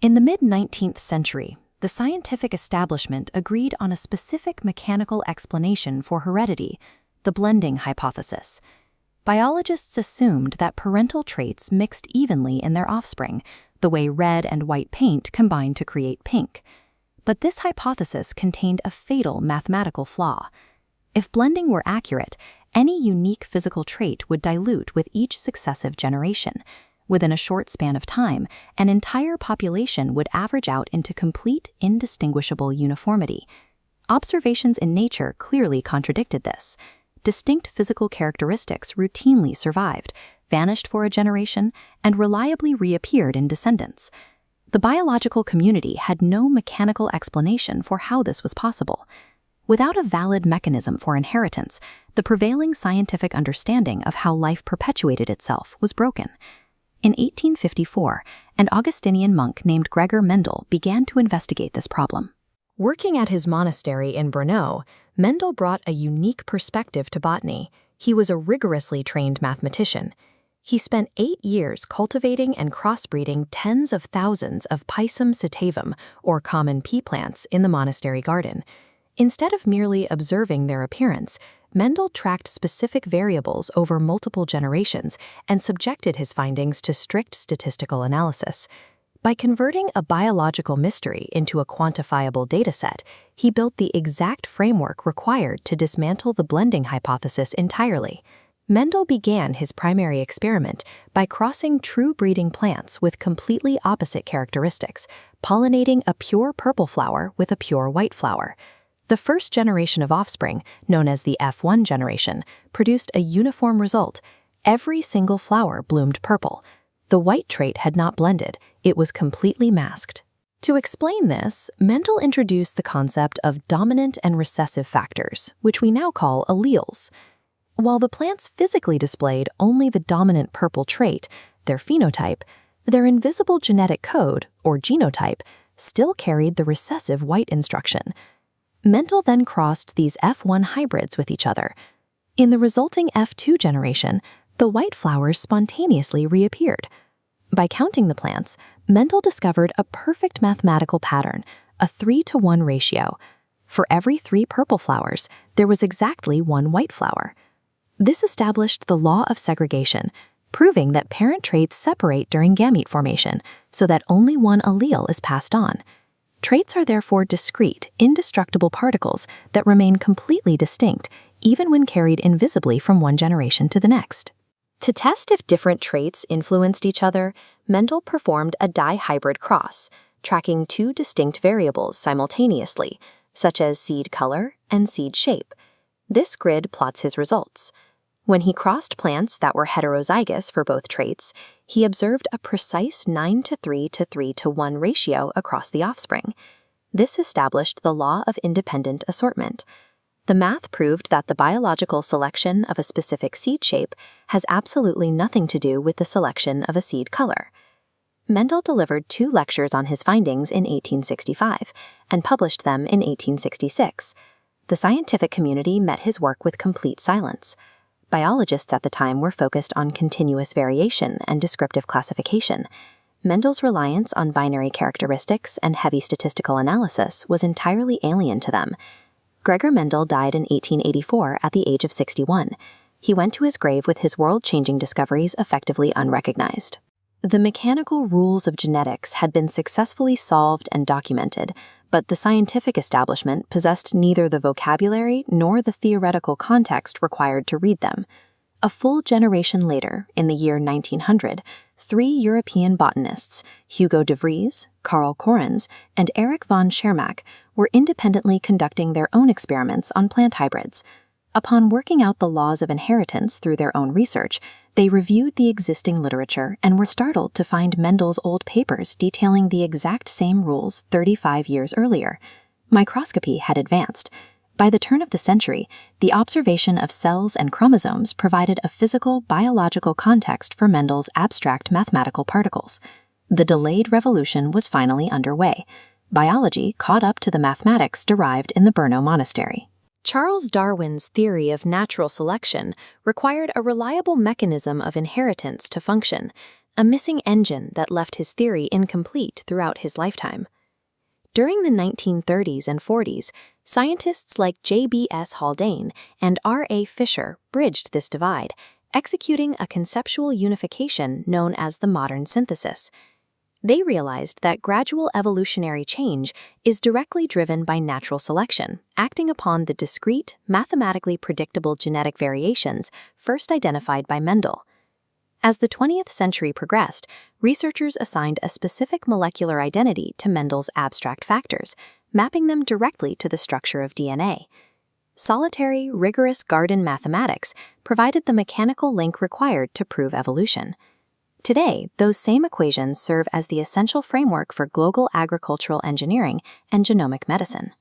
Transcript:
In the mid-19th century, the scientific establishment agreed on a specific mechanical explanation for heredity, the blending hypothesis. Biologists assumed that parental traits mixed evenly in their offspring, the way red and white paint combine to create pink. But this hypothesis contained a fatal mathematical flaw. If blending were accurate, any unique physical trait would dilute with each successive generation. Within a short span of time, an entire population would average out into complete, indistinguishable uniformity. Observations in nature clearly contradicted this. Distinct physical characteristics routinely survived, vanished for a generation, and reliably reappeared in descendants. The biological community had no mechanical explanation for how this was possible. Without a valid mechanism for inheritance, the prevailing scientific understanding of how life perpetuated itself was broken. In 1854, an Augustinian monk named Gregor Mendel began to investigate this problem. Working at his monastery in Brno, Mendel brought a unique perspective to botany. He was a rigorously trained mathematician. He spent 8 years cultivating and crossbreeding tens of thousands of Pisum sativum, or common pea plants, in the monastery garden. Instead of merely observing their appearance, Mendel tracked specific variables over multiple generations and subjected his findings to strict statistical analysis. By converting a biological mystery into a quantifiable dataset, he built the exact framework required to dismantle the blending hypothesis entirely. Mendel began his primary experiment by crossing true breeding plants with completely opposite characteristics, pollinating a pure purple flower with a pure white flower. The first generation of offspring, known as the F1 generation, produced a uniform result. Every single flower bloomed purple. The white trait had not blended, it was completely masked. To explain this, Mendel introduced the concept of dominant and recessive factors, which we now call alleles. While the plants physically displayed only the dominant purple trait, their phenotype, their invisible genetic code, or genotype, still carried the recessive white instruction. Mendel then crossed these F1 hybrids with each other. In the resulting F2 generation, the white flowers spontaneously reappeared. By counting the plants, Mendel discovered a perfect mathematical pattern, a 3-to-1 ratio. For every 3 purple flowers, there was exactly 1 white flower. This established the law of segregation, proving that parent traits separate during gamete formation, so that only one allele is passed on. Traits are therefore discrete, indestructible particles that remain completely distinct, even when carried invisibly from one generation to the next. To test if different traits influenced each other, Mendel performed a dihybrid cross, tracking 2 distinct variables simultaneously, such as seed color and seed shape. This grid plots his results. When he crossed plants that were heterozygous for both traits, he observed a precise 9-to-3 to 3-to-1 ratio across the offspring. This established the law of independent assortment. The math proved that the biological selection of a specific seed shape has absolutely nothing to do with the selection of a seed color. Mendel delivered 2 lectures on his findings in 1865 and published them in 1866. The scientific community met his work with complete silence. Biologists at the time were focused on continuous variation and descriptive classification. Mendel's reliance on binary characteristics and heavy statistical analysis was entirely alien to them. Gregor Mendel died in 1884 at the age of 61. He went to his grave with his world-changing discoveries effectively unrecognized. The mechanical rules of genetics had been successfully solved and documented, but the scientific establishment possessed neither the vocabulary nor the theoretical context required to read them. A full generation later, in the year 1900, 3 European botanists, Hugo de Vries, Carl Correns, and Erich von Schermach, were independently conducting their own experiments on plant hybrids. Upon working out the laws of inheritance through their own research, they reviewed the existing literature and were startled to find Mendel's old papers detailing the exact same rules 35 years earlier. Microscopy had advanced. By the turn of the century, the observation of cells and chromosomes provided a physical, biological context for Mendel's abstract mathematical particles. The delayed revolution was finally underway. Biology caught up to the mathematics derived in the Brno monastery. Charles Darwin's theory of natural selection required a reliable mechanism of inheritance to function. a missing engine that left his theory incomplete throughout his lifetime. During the 1930s and 40s, scientists like J.B.S. Haldane and R.A. Fisher bridged this divide, executing a conceptual unification known as the modern synthesis. They realized that gradual evolutionary change is directly driven by natural selection, acting upon the discrete, mathematically predictable genetic variations first identified by Mendel. As the 20th century progressed, researchers assigned a specific molecular identity to Mendel's abstract factors, mapping them directly to the structure of DNA. Solitary, rigorous garden mathematics provided the mechanical link required to prove evolution. Today, those same equations serve as the essential framework for global agricultural engineering and genomic medicine.